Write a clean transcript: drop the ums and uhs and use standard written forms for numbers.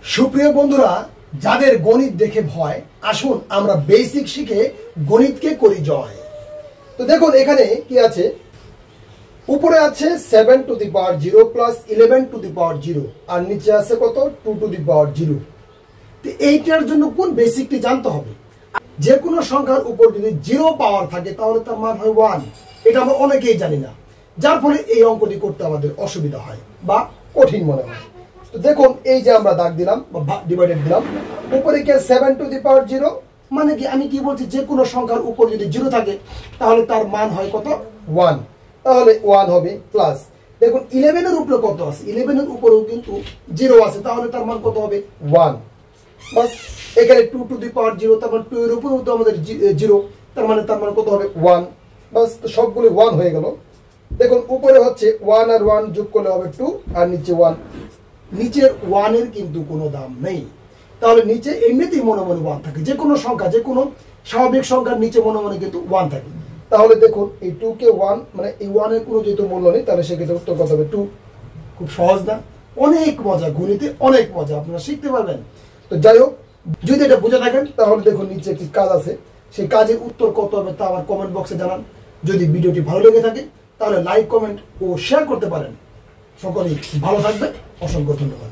সুপ্রিয় বন্ধুরা, যাদের গণিত দেখে ভয়, আসুন আমরা বেসিক শিখে গণিতকে করি জয়। তো দেখুন এখানে কি আছে, উপরে আছে 7 to the power 0 plus 11 to the power 0 আর নিচে আছে কত 2 টু দি পাওয়ার 0। তো এইটার জন্য কোন বেসিকটি জানতে হবে। যে কোনো সংখ্যার উপর যদি 0 পাওয়ার থাকে তাহলে তার মান হয় 1। এটা আমরা অনেকেই জানি না, যার ফলে এই অঙ্কটি করতে আমাদের অসুবিধা হয় বা কঠিন মনে হয়। তো দেখুন এই যে আমরা দাগ দিলাম বা ডিভাইডেড দিলাম, উপরে কি 7 টু দি পাওয়ার 0, মানে কি আমি কি বলছি, যে কোনো সংখ্যার উপর যদি 0 থাকে তাহলে তার মান হয় কত 1, তাহলে 1 হবে প্লাস দেখুন 11 এর উপরে কত আছে, 11 এর উপরেও কিন্তু 0 আছে, তাহলে তার মান কত হবে 1। বাস এখানে 2 টু দি পাওয়ার 0, তার মানে 2 এর উপরেও তো আমাদের 0, তার মানে কত হবে 1। বাস তো সবগুলো 1 হয়ে গেল। দেখুন উপরে হচ্ছে 1 আর 1 যোগ করলে হবে 2 আর নিচে 1। নিচের 1 এর কিন্তু কোনো দাম নেই, তাহলে নিচে এমনিতেই মনে মনে 1 থাকে। যে কোনো সংখ্যা, যে কোনো স্বাভাবিক সংখ্যার নিচে মনে মনে কিন্তু 1 থাকে। তাহলে দেখুন এই 2 কে 1 মানে এই 1 এর কোনো যেহেতু মূল্য নেই, তাহলে সেক্ষেত্রে উত্তর কত হবে 2। খুব সহজ না? অনেক মজা, গণিতে অনেক মজা, আপনারা শিখতে পারবেন। তো যাই হোক, যদি এটা বুঝে থাকেন তাহলে দেখুন নিচে একটি কাজ আছে, সেই কাজের উত্তর কত হবে তা আমার কমেন্ট বক্সে জানান। যদি ভিডিওটি ভালো লেগে থাকে তাহলে লাইক, কমেন্ট ও শেয়ার করতে পারেন। সকলেই ভালো থাকবেন, অসংখ্য ধন্যবাদ।